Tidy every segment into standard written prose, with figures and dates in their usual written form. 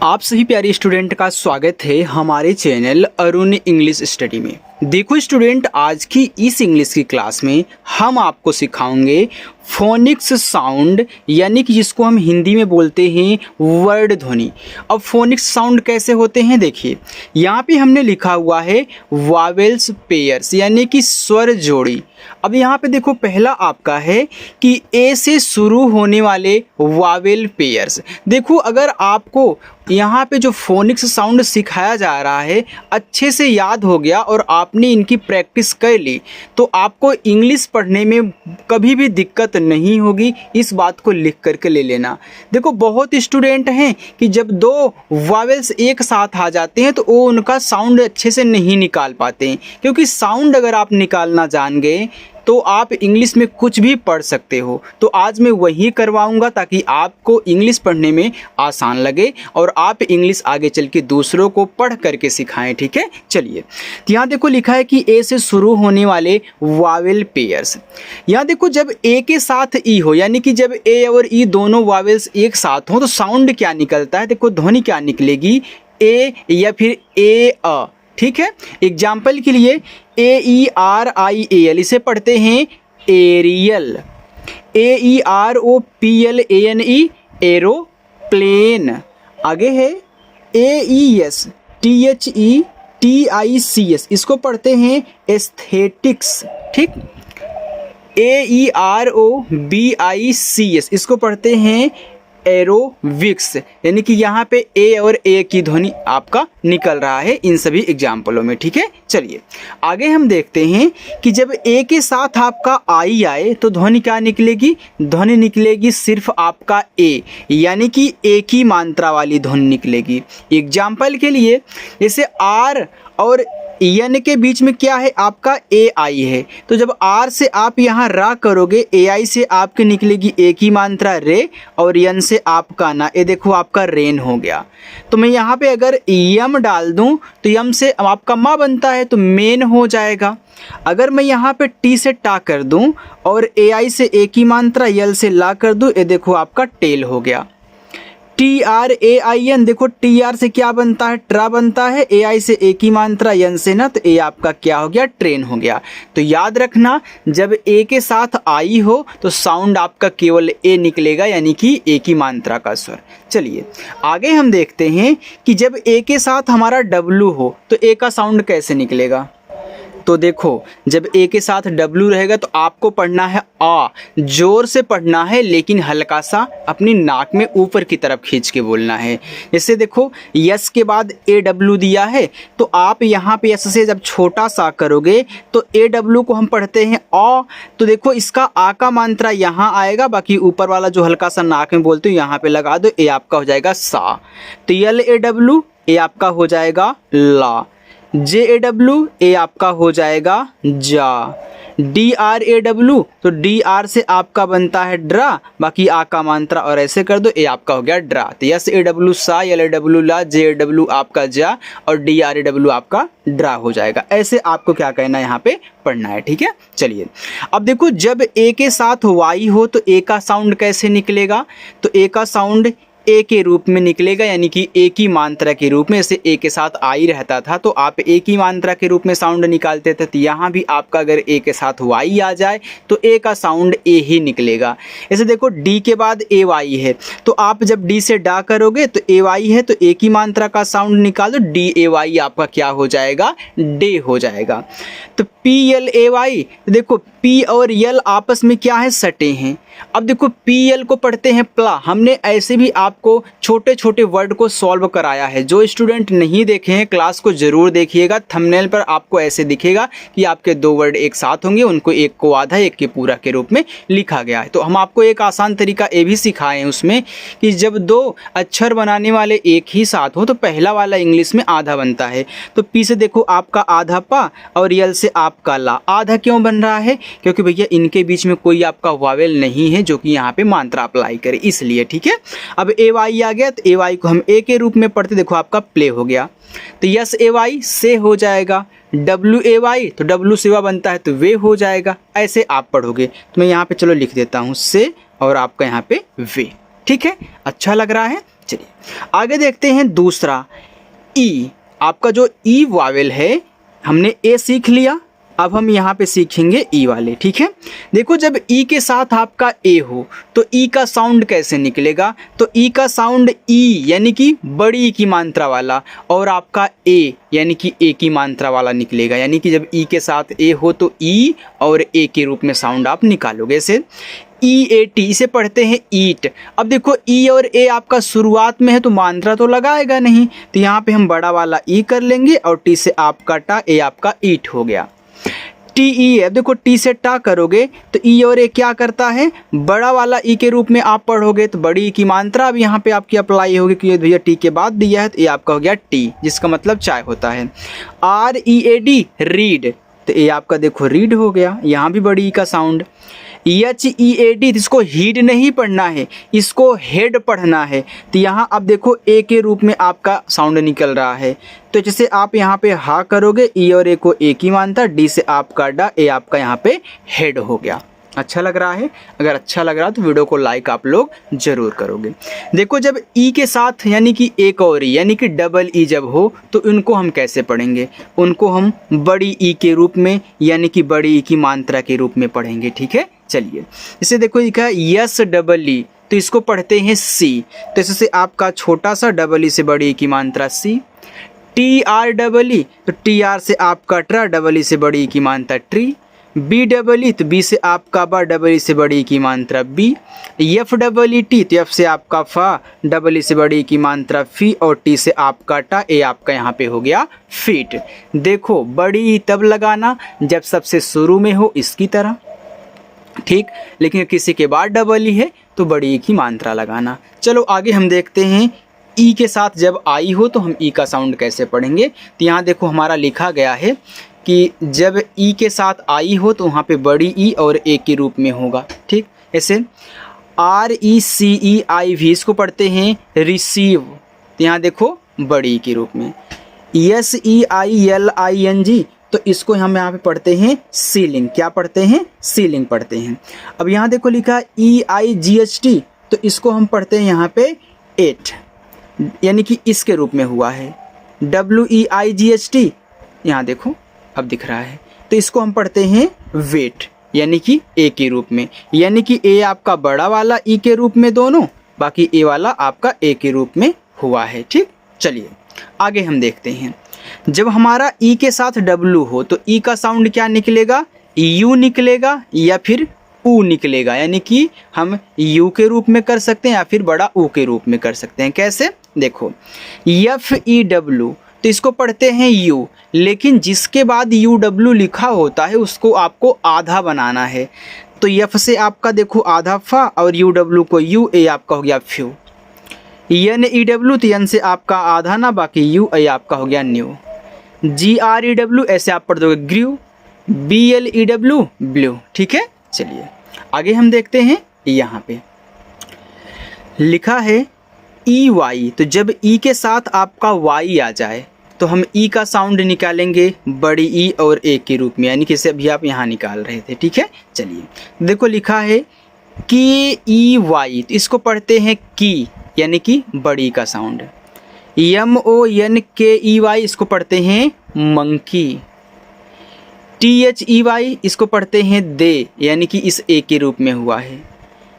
आप सभी प्यारे स्टूडेंट का स्वागत है हमारे चैनल अरुण इंग्लिश स्टडी में। देखो स्टूडेंट, आज की इस इंग्लिश की क्लास में हम आपको सिखाएंगे फोनिक्स साउंड, यानी कि जिसको हम हिंदी में बोलते हैं वर्ड ध्वनि। अब फोनिक्स साउंड कैसे होते हैं, देखिए यहाँ पे हमने लिखा हुआ है वावेल्स पेयर्स, यानी कि स्वर जोड़ी। अब यहाँ पे देखो पहला आपका है कि ए से शुरू होने वाले वावेल पेयर्स। देखो अगर आपको यहाँ पे जो फोनिक्स साउंड सिखाया जा रहा है अच्छे से याद हो गया और आपने इनकी प्रैक्टिस कर ली तो आपको इंग्लिश पढ़ने में कभी भी दिक्कत नहीं होगी। इस बात को लिख करके ले लेना। देखो बहुत स्टूडेंट हैं कि जब दो वावेल्स एक साथ आ जाते हैं तो वो उनका साउंड अच्छे से नहीं निकाल पाते हैं, क्योंकि साउंड अगर आप निकालना जान गए तो आप इंग्लिश में कुछ भी पढ़ सकते हो। तो आज मैं वही करवाऊंगा ताकि आपको इंग्लिश पढ़ने में आसान लगे और आप इंग्लिश आगे चल के दूसरों को पढ़ करके सिखाएं। ठीक है, चलिए तो यहाँ देखो लिखा है कि ए से शुरू होने वाले वावेल पेयर्स। यहाँ देखो जब ए के साथ ई हो, यानी कि जब ए और ई दोनों वावेल्स एक साथ हो तो साउंड क्या निकलता है, देखो ध्वनि क्या निकलेगी, ए या फिर ए अ। ठीक है, एग्जाम्पल के लिए AERIAL इसे पढ़ते हैं एरियल, AEROPLANE एरोप्लेन। आगे है AESTHETICS इसको पढ़ते हैं एस्थेटिक्स। ठीक, AEROBICS इसको पढ़ते हैं एरोविक्स, यानी कि यहाँ पे ए और ए की ध्वनि आपका निकल रहा है इन सभी एग्जाम्पलों में। ठीक है, चलिए आगे हम देखते हैं कि जब ए के साथ आपका आई आए तो ध्वनि क्या निकलेगी, ध्वनि निकलेगी सिर्फ आपका ए, यानी कि एक ही मात्रा वाली ध्वनि निकलेगी। एग्जाम्पल के लिए जैसे आर और यन के बीच में क्या है आपका ए आई है, तो जब आर से आप यहाँ रा करोगे ए आई से आपकी निकलेगी एक ही मात्रा रे, और यन से आपका ना, ये देखो आपका रेन हो गया। तो मैं यहाँ पे अगर यम डाल दूँ तो यम से आपका मा बनता है तो मेन हो जाएगा। अगर मैं यहाँ पे टी से टा कर दूँ और ए आई से एक ही मात्रा यल से ला कर दूँ, ये देखो आपका टेल हो गया। TRAIN देखो टी आर से क्या बनता है, ट्रा बनता है, ए आई से एक ही मात्रा यन से ना, तो ए आपका क्या हो गया, ट्रेन हो गया। तो याद रखना जब ए के साथ आई हो तो साउंड आपका केवल ए निकलेगा, यानी कि एक ही मात्रा का स्वर। चलिए आगे हम देखते हैं कि जब ए के साथ हमारा डब्लू हो तो ए का साउंड कैसे निकलेगा। तो देखो जब ए के साथ डब्लू रहेगा तो आपको पढ़ना है आ, जोर से पढ़ना है लेकिन हल्का सा अपनी नाक में ऊपर की तरफ खींच के बोलना है। जैसे देखो यस के बाद ए डब्लू दिया है तो आप यहाँ पे यस से जब छोटा सा करोगे तो ए डब्लू को हम पढ़ते हैं आ, तो देखो इसका आ का मात्रा यहाँ आएगा, बाकी ऊपर वाला जो हल्का सा नाक में बोलते हो यहाँ पे लगा दो, ए आपका हो जाएगा सा। तो यल ए डब्लू ए आपका हो जाएगा ला, JAW ए आपका हो जाएगा जा, DRAW तो DR से आपका बनता है ड्रा, बाकी आ का मात्रा और ऐसे कर दो, ए आपका हो गया ड्रा। तो SAW सा, LAW ला, JAW आपका जा और DRAW आपका ड्रा हो जाएगा। ऐसे आपको क्या कहना है, यहाँ पे पढ़ना है। ठीक है, चलिए अब देखो जब ए के साथ वाई हो तो ए का साउंड कैसे निकलेगा, तो ए का साउंड ए के रूप में निकलेगा, यानी कि एक ही मात्रा के रूप में। जैसे ए के साथ आई रहता था तो आप एक ही मात्रा के रूप में साउंड निकालते थे, तो यहाँ भी आपका अगर ए के साथ वाई आ जाए तो ए का साउंड ए ही निकलेगा। ऐसे देखो डी के बाद ए वाई है तो आप जब डी से डा करोगे तो ए वाई है तो एक ही मात्रा का साउंड निकाल दो, डी ए वाई आपका क्या हो जाएगा, डे हो जाएगा। तो PLAY देखो पी और यल आपस में क्या है, सटे हैं। अब देखो PL को पढ़ते हैं प्ला। हमने ऐसे भी आपको छोटे छोटे वर्ड को सॉल्व कराया है, जो स्टूडेंट नहीं देखे हैं क्लास को जरूर देखिएगा। थंबनेल पर आपको ऐसे दिखेगा कि आपके दो वर्ड एक साथ होंगे, उनको एक को आधा एक के पूरा के रूप में लिखा गया है। तो हम आपको एक आसान तरीका ये भी सिखाए हैं उसमें कि जब दो अक्षर बनाने वाले एक ही साथ हो तो पहला वाला इंग्लिश में आधा बनता है। तो पी से देखो आपका आधा पा और यल से आपका ला। आधा क्यों बन रहा है, क्योंकि भैया इनके बीच में कोई आपका वावेल नहीं है जो कि यहाँ पे मात्रा अप्लाई करे, इसलिए। ठीक है, अब ए वाई आ गया तो ए वाई को हम ए के रूप में पढ़ते, देखो आपका प्ले हो गया। तो यस ए वाई से हो जाएगा, WAY तो W सेवा बनता है तो वे हो जाएगा। ऐसे आप पढ़ोगे। तो मैं यहाँ पे चलो लिख देता हूँ से और आपका यहाँ पे वे। ठीक है, अच्छा लग रहा है। चलिए आगे देखते हैं दूसरा ई। आपका जो ई वावेल है, हमने ए सीख लिया, अब हम यहाँ पे सीखेंगे ई वाले। ठीक है, देखो जब ई के साथ आपका ए हो तो ई का साउंड कैसे निकलेगा, तो ई का साउंड ई यानी कि बड़ी ई की मात्रा वाला, और आपका ए यानी कि ए की मात्रा वाला निकलेगा। यानी कि जब ई के साथ ए हो तो ई और ए के रूप में साउंड आप निकालोगे। ऐसे ई ए टी, इसे पढ़ते हैं ईट। अब देखो ई और ए आपका शुरुआत में है तो मात्रा तो लगाएगा नहीं, तो यहाँ पे हम बड़ा वाला ई कर लेंगे और टी से आपका टा, ए आपका ईट हो गया। टी ई है, देखो टी से टा करोगे तो ई और ए क्या करता है, बड़ा वाला ई के रूप में आप पढ़ोगे तो बड़ी ई की मात्रा अब यहाँ पे आपकी अप्लाई होगी कि भैया टी के बाद दिया है, तो ये आपका हो गया टी, जिसका मतलब चाय होता है। R E A D read, तो ये आपका देखो रीड हो गया, यहाँ भी बड़ी ई का sound. H E A D, इसको हीड नहीं पढ़ना है, इसको हेड पढ़ना है, तो यहाँ अब देखो ए के रूप में आपका साउंड निकल रहा है। तो जैसे आप यहाँ पे हा करोगे, ई और ए को ए की मानता, डी से आपका डा, ए आपका यहाँ पे हेड हो गया। अच्छा लग रहा है? अगर अच्छा लग रहा है तो वीडियो को लाइक आप लोग जरूर करोगे। देखो जब ई के साथ यानी कि एक और ई यानी कि डबल ई जब हो तो इनको हम कैसे पढ़ेंगे, उनको हम बड़ी ई के रूप में यानी कि बड़ी ई की मात्रा के रूप में पढ़ेंगे। ठीक है, चलिए इसे देखो लिखा है यस डबल ई, तो इसको पढ़ते हैं सी, तो इससे आपका छोटा सा डबल ई से बड़ी ई की मात्रा सी। टी आर डबल ई, तो टी आर से आपका ट्रा, डबल ई से बड़ी ई की मात्रा ट्री। बी डबल ई, तो बी से आपका बा, डबल ई से बड़ी ई की मात्रा बी। एफ डबल ई टी, तो एफ से आपका फा, डबल ई से बड़ी ई की मात्रा फी, और टी से आपका टा, ए आपका यहाँ पे हो गया फीट। देखो बड़ी ई तब लगाना जब सबसे शुरू में हो इसकी तरह, ठीक, लेकिन किसी के बाद डबल ई है तो बड़ी ई की मात्रा लगाना। चलो आगे हम देखते हैं ई के साथ जब आई हो तो हम ई का साउंड कैसे पढ़ेंगे। तो यहाँ देखो हमारा लिखा गया है कि जब ई के साथ आई हो तो वहाँ पे बड़ी ई और ए के रूप में होगा। ठीक, ऐसे R E C E I we, इसको पढ़ते हैं रिसीव, तो यहाँ देखो बड़ी ई के रूप में। S E I L I N G, तो इसको हम यहाँ पे पढ़ते हैं सीलिंग। क्या पढ़ते हैं? सीलिंग पढ़ते हैं। अब यहाँ देखो लिखा ई आई जी एच टी, तो इसको हम पढ़ते हैं यहाँ पे एट, यानी कि इसके रूप में हुआ है। डब्ल्यू ई आई जी एच टी, यहाँ देखो अब दिख रहा है, तो इसको हम पढ़ते हैं वेट, यानी कि ए के रूप में, यानी कि ए आपका बड़ा वाला ई के रूप में दोनों, बाकी ए वाला आपका ए के रूप में हुआ है। ठीक, चलिए आगे हम देखते हैं। जब हमारा ई के साथ डब्लू हो तो ई का साउंड क्या निकलेगा, यू निकलेगा या फिर ऊ निकलेगा, यानी कि हम यू के रूप में कर सकते हैं या फिर बड़ा ऊ के रूप में कर सकते हैं। कैसे? देखो एफ ई डब्लू, तो इसको पढ़ते हैं यू, लेकिन जिसके बाद यू डब्लू लिखा होता है उसको आपको आधा बनाना है, तो एफ से आपका देखो आधा फा और यू डब्लू को यू, ए आपका हो गया फ्यू। एन ई डब्लू, तो एन से आपका आधा ना, बाकी यू, ए आपका हो गया new. G R E W, ऐसे आप पढ़ दोगे grew. B L E W blew. ठीक है, चलिए आगे हम देखते हैं। यहाँ पे लिखा है ई वाई, तो जब ई के साथ आपका वाई आ जाए तो हम ई का साउंड निकालेंगे बड़ी ई और ए के रूप में, यानी कि इसे अभी आप यहाँ निकाल रहे थे। ठीक है, चलिए देखो लिखा है के ई वाई, तो इसको पढ़ते हैं की, यानी कि बड़ी का साउंड। एम ओ एन के ई वाई, इसको पढ़ते हैं monkey. T H E Y, इसको पढ़ते हैं दे, यानी कि इस ए के रूप में हुआ है।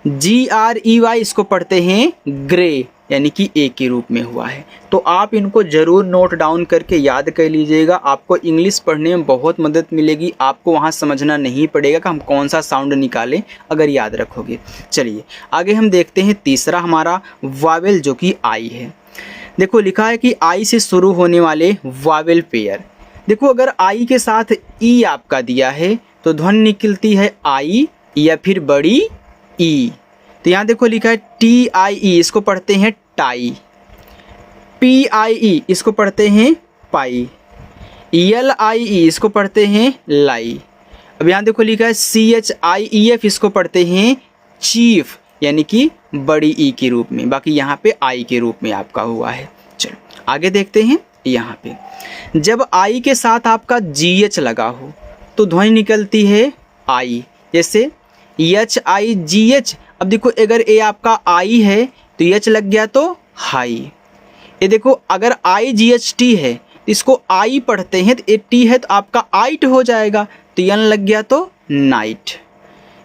जी आर ई वाई, इसको पढ़ते हैं ग्रे, यानी कि ए के रूप में हुआ है। तो आप इनको ज़रूर नोट डाउन करके याद कर लीजिएगा, आपको इंग्लिश पढ़ने में बहुत मदद मिलेगी। आपको वहाँ समझना नहीं पड़ेगा कि हम कौन सा साउंड निकालें, अगर याद रखोगे। चलिए आगे हम देखते हैं तीसरा हमारा वावेल, जो कि आई है। देखो लिखा है कि आई से शुरू होने वाले वावेल पेयर। देखो अगर आई के साथ ई आपका दिया है तो ध्वनि निकलती है आई या फिर बड़ी ई। तो यहाँ देखो लिखा है टी आई ई, इसको पढ़ते हैं टाई। पी आई ई, इसको पढ़ते हैं पाई। एल आई ई, इसको पढ़ते हैं लाई। अब यहाँ देखो लिखा है C H I E F, इसको पढ़ते हैं चीफ, यानी कि बड़ी ई के रूप में, बाकी यहाँ पे आई के रूप में आपका हुआ है। चलो आगे देखते हैं। यहाँ पे जब आई के साथ आपका जी एच लगा हो तो ध्वनि निकलती है आई, जैसे एच आई जी एच, अब देखो अगर ए आपका आई है तो एच लग गया तो हाई। ये देखो अगर आई जी एच टी है तो इसको आई पढ़ते हैं तो ए टी है तो आपका आइट हो जाएगा। तो एन लग गया तो नाइट,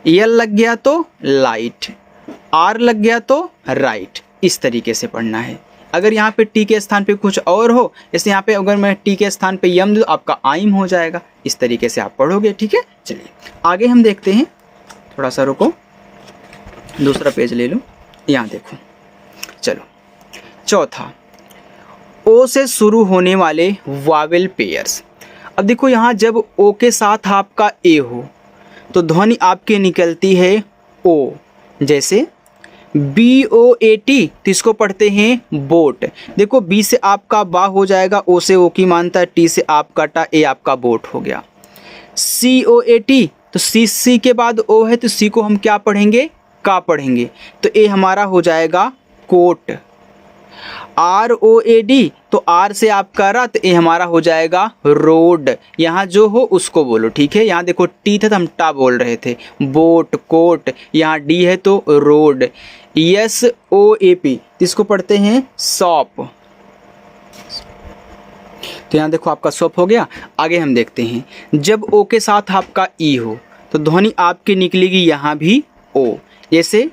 एल लग गया तो लाइट, आर लग गया तो राइट। इस तरीके से पढ़ना है। अगर यहाँ पे टी के स्थान पे कुछ और हो, जैसे यहाँ पे अगर मैं टी के स्थान पे यम दूँ तो आपका आइम हो जाएगा। इस तरीके से आप पढ़ोगे, ठीक है। चलिए आगे हम देखते हैं, थोड़ा सा रुको, दूसरा पेज ले लो, यहाँ देखो। चलो चौथा, ओ से शुरू होने वाले वावेल पेयर्स। अब देखो यहाँ जब ओ के साथ आपका ए हो तो ध्वनि आपके निकलती है ओ। जैसे बी ओ ए टी तो इसको पढ़ते हैं बोट। देखो बी से आपका बा हो जाएगा, ओ से ओ की मानता है, टी से आपका टा, ए आपका बोट हो गया। सी ओ ए टी तो सी के बाद ओ है तो सी को हम क्या पढ़ेंगे, का पढ़ेंगे, तो ए हमारा हो जाएगा coat. R O A D तो आर से आपका रा तो ए हमारा हो जाएगा रोड। यहाँ जो हो उसको बोलो, ठीक है। यहाँ देखो टी था तो हम टा बोल रहे थे, बोट कोट। यहाँ डी है तो road. S O A P इसको पढ़ते हैं शॉप। तो यहाँ देखो आपका शॉप हो गया। आगे हम देखते हैं, जब ओ के साथ आपका ई हो तो ध्वनि आपकी निकलेगी यहाँ भी ओ। जैसे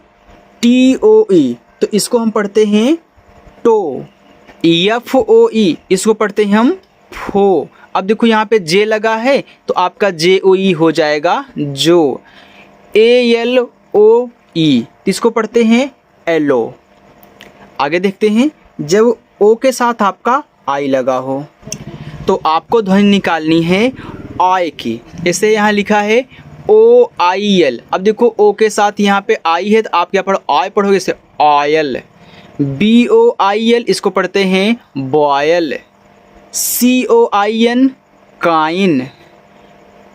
टी ओ ई तो इसको हम पढ़ते हैं टो। एफ ओ ई इसको पढ़ते हैं हम फो। अब देखो यहाँ पे जे लगा है तो आपका जे ओ ई हो जाएगा जो। ए एल ओ ई इसको पढ़ते हैं एलो। आगे देखते हैं, जब ओ के साथ आपका आई लगा हो तो आपको ध्वनि निकालनी है आई की। जैसे यहाँ लिखा है ओ आई एल। अब देखो ओ के साथ यहाँ पे आई है तो आप क्या पढ़ो, आई पढ़ोगे, जैसे oil. B O I L इसको पढ़ते हैं boil. C O I N coin.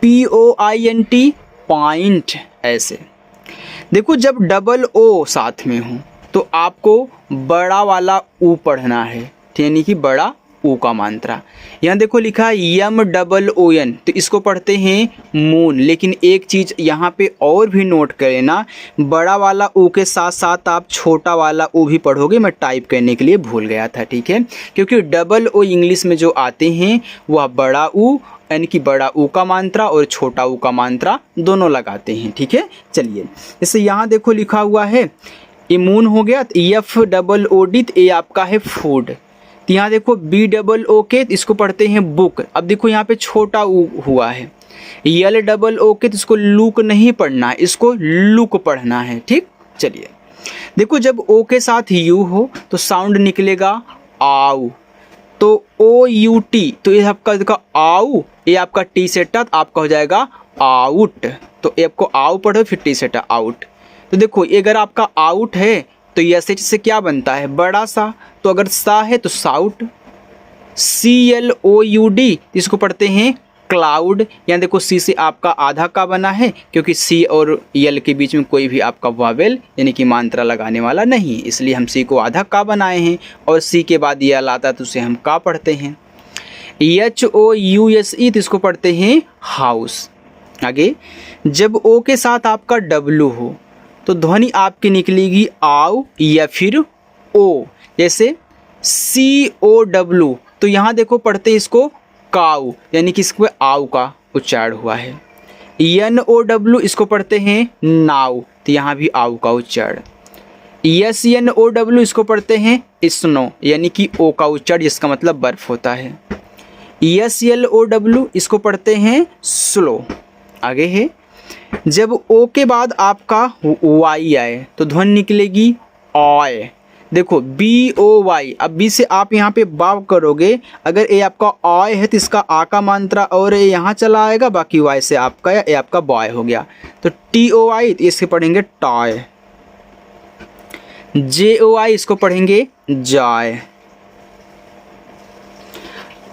P O I N T point. ऐसे देखो जब डबल ओ साथ में हो तो आपको बड़ा वाला ऊ पढ़ना है, यानी कि बड़ा ऊ का मात्रा। यहाँ देखो लिखा है यम डबल ओ एन तो इसको पढ़ते हैं मून। लेकिन एक चीज़ यहाँ पे और भी नोट कर लेना, बड़ा वाला ऊ के साथ साथ आप छोटा वाला ऊ भी पढ़ोगे। मैं टाइप करने के लिए भूल गया था, ठीक है, क्योंकि डबल ओ इंग्लिश में जो आते हैं वह बड़ा ऊ यानी कि बड़ा ऊ का मात्रा और छोटा ऊ का मात्रा दोनों लगाते हैं, ठीक है। चलिए जैसे यहाँ देखो लिखा हुआ है इमून हो गया, एफ डबल ओ डी तो ये आपका है फूड। तो यहाँ देखो बी डबल ओ के इसको पढ़ते हैं बुक। अब देखो यहाँ पे छोटा ऊ हुआ है। यल डबल ओ के तो इसको लूक नहीं पढ़ना है, इसको लुक पढ़ना है, ठीक। चलिए देखो जब ओ के साथ यू हो तो साउंड निकलेगा आउ। तो ओ यू टी तो ये आपका देखो आउ, ये आपका टी सेटा तो आपका हो जाएगा आउट। तो ये आपको आउ पढ़ो फिर टी सेटा आउट। तो देखो अगर आपका आउट है तो यस एच से क्या बनता है, बड़ा सा। तो अगर सा है तो साउट। C L O U D इसको पढ़ते हैं क्लाउड। यहाँ देखो सी से आपका आधा का बना है, क्योंकि सी और यल के बीच में कोई भी आपका वावेल यानी कि मात्रा लगाने वाला नहीं, इसलिए हम सी को आधा का बनाए हैं। और सी के बाद यल आता तो उसे हम का पढ़ते हैं। H O U S E तो इसको पढ़ते हैं हाउस। आगे जब ओ के साथ आपका डब्लू हो तो ध्वनि आपकी निकलेगी आउ या फिर ओ। जैसे सी ओ डब्लू तो यहाँ देखो पढ़ते इसको काऊ, यानी कि इसको आउ का उच्चारण हुआ है। एन ओ डब्लू इसको पढ़ते हैं नाउ तो यहाँ भी आउ का उच्चारण। एस एन ओ डब्लू इसको पढ़ते हैं स्नो, यानी कि ओ का उच्चारण जिसका मतलब बर्फ होता है। एस एल ओ डब्लू इसको पढ़ते हैं स्लो। आगे है जब ओ के बाद आपका वाई आए तो ध्वनि निकलेगी ऑय। देखो बी ओ वाई। अब बी से आप यहाँ पे बाव करोगे, अगर ए आपका ऑय है तो इसका आ का मात्रा और ए यहाँ चला आएगा, बाकी वाई से आपका या ए आपका बॉय हो गया। तो टी ओ आई तो इससे पढ़ेंगे टॉय। जे ओ आई इसको पढ़ेंगे जॉय।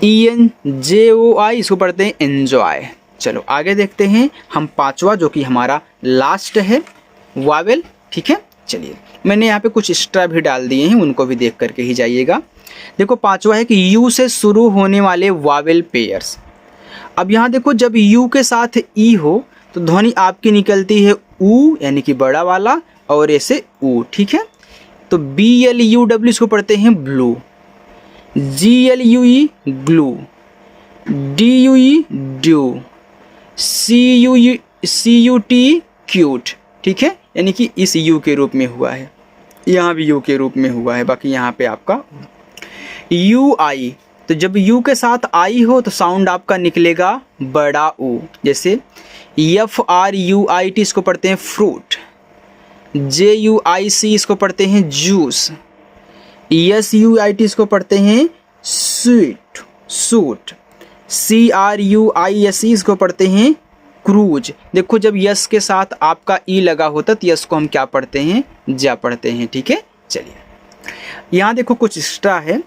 ई एन जे ओ आई इसको पढ़ते हैं एंजॉय। चलो आगे देखते हैं हम पांचवा, जो कि हमारा लास्ट है वावेल, ठीक है। चलिए मैंने यहाँ पे कुछ एक्स्ट्रा भी डाल दिए हैं, उनको भी देख करके ही जाइएगा। देखो पांचवा है कि यू से शुरू होने वाले वावेल पेयर्स। अब यहाँ देखो जब यू के साथ ई हो तो ध्वनि आपकी निकलती है ऊ, यानी कि बड़ा वाला, और ऐसे ऊ, ठीक है। तो BLUW इसको पढ़ते हैं blue, GLUE glue, DUE due, CUT cute, ठीक है, यानी कि इस U के रूप में हुआ है, यहाँ भी U के रूप में हुआ है, बाकी यहाँ पे आपका UI। तो जब U के साथ I हो तो साउंड आपका निकलेगा बड़ा U, जैसे FRUIT इसको पढ़ते हैं फ्रूट, JUIC इसको पढ़ते हैं जूस, SUIT इसको पढ़ते हैं स्वीट सूट, CRUISE इसको पढ़ते हैं क्रूज। देखो जब यस के साथ आपका ई लगा होता तो यस को हम क्या पढ़ते हैं, जा पढ़ते हैं, ठीक है। चलिए यहाँ देखो कुछ एक्स्ट्रा है,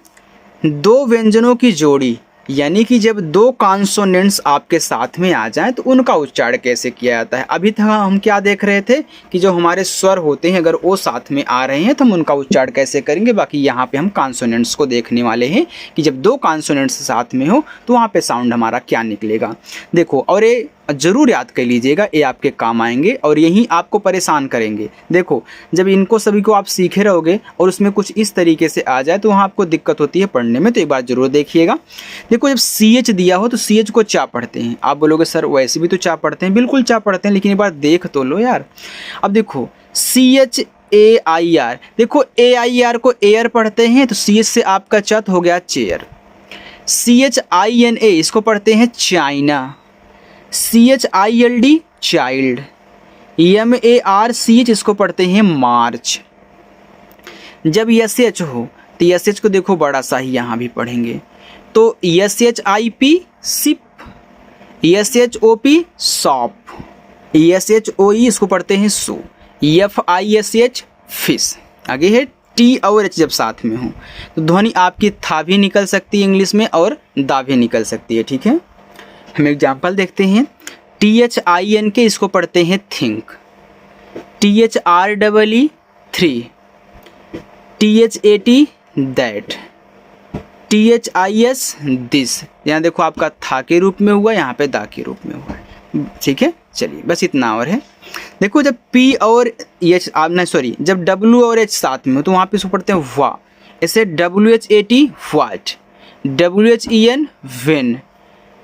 दो व्यंजनों की जोड़ी, यानी कि जब दो कॉन्सोनेंट्स आपके साथ में आ जाएं तो उनका उच्चारण कैसे किया जाता है। अभी तक हम क्या देख रहे थे कि जो हमारे स्वर होते हैं अगर वो साथ में आ रहे हैं तो हम उनका उच्चारण कैसे करेंगे, बाकी यहाँ पे हम कॉन्सोनेंट्स को देखने वाले हैं कि जब दो कॉन्सोनेंट्स साथ में हो तो वहाँ पे साउंड हमारा क्या निकलेगा। देखो और ये ज़रूर याद कर लीजिएगा, ये आपके काम आएंगे और यही आपको परेशान करेंगे। देखो जब इनको सभी को आप सीखे रहोगे और उसमें कुछ इस तरीके से आ जाए तो वहाँ आपको दिक्कत होती है पढ़ने में, तो एक बार ज़रूर देखिएगा। देखो जब CH दिया हो तो CH को चा पढ़ते हैं। आप बोलोगे सर वैसे भी तो चा पढ़ते हैं, बिल्कुल चा पढ़ते हैं, लेकिन एक बार देख तो लो यार। अब देखो CHAIR, देखो AIR को एयर पढ़ते हैं तो CH से आपका चत हो गया चेयर। CHINA इसको पढ़ते हैं चाइना, CHILD चाइल्ड, MARCH इसको पढ़ते हैं मार्च। जब SH हो तो SH को देखो बड़ा सा ही यहाँ भी पढ़ेंगे, तो SHIP ship, SHOP shop, SHOE इसको पढ़ते हैं सो, FISH फिश। आगे है T और H जब साथ में हो तो ध्वनि आपकी था भी निकल सकती है इंग्लिश में और दा भी निकल सकती है, ठीक है। हम एग्जाम्पल देखते हैं, THINK इसको पढ़ते हैं think, THREE three, THAT that, THIS this. यहाँ देखो आपका था के रूप में हुआ, यहाँ पे दा के रूप में हुआ है, ठीक है। चलिए बस इतना और है। देखो जब P और H आप नहीं सॉरी जब W और H साथ में हो तो वहाँ पे इसको पढ़ते हैं वाह, ऐसे WHAT what, WHEN when,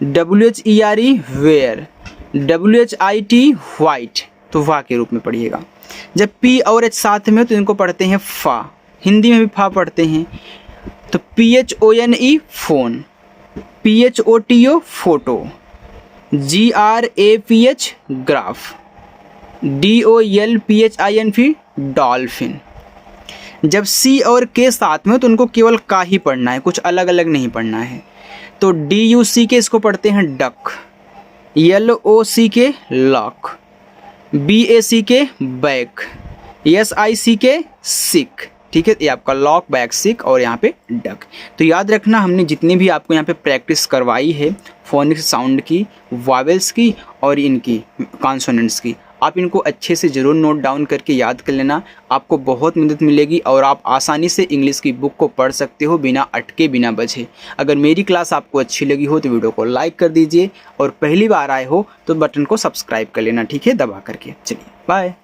WHERE where, WHIT white, तो वाह के रूप में पढ़िएगा। जब P और H साथ में हो तो इनको पढ़ते हैं फा, हिंदी में भी फा पढ़ते हैं, तो PHONE phone, PHOTO photo, GRAPH graph, DOLPHIN dolphin. जब C और K साथ में हो तो उनको केवल का ही पढ़ना है, कुछ अलग अलग नहीं पढ़ना है। तो DUCK इसको पढ़ते हैं duck, LOCK lock, BACK back, SICK सिक, ठीक है। ये आपका लॉक बैक सिक और यहाँ पे डक। तो याद रखना हमने जितनी भी आपको यहाँ पे प्रैक्टिस करवाई है फोनिक्स साउंड की, वॉवेल्स की और इनकी कॉन्सोनेंट्स की, आप इनको अच्छे से ज़रूर नोट डाउन करके याद कर लेना, आपको बहुत मदद मिलेगी और आप आसानी से इंग्लिश की बुक को पढ़ सकते हो बिना अटके बिना बझे। अगर मेरी क्लास आपको अच्छी लगी हो तो वीडियो को लाइक कर दीजिए और पहली बार आए हो तो बटन को सब्सक्राइब कर लेना, ठीक है, दबा करके। चलिए बाय।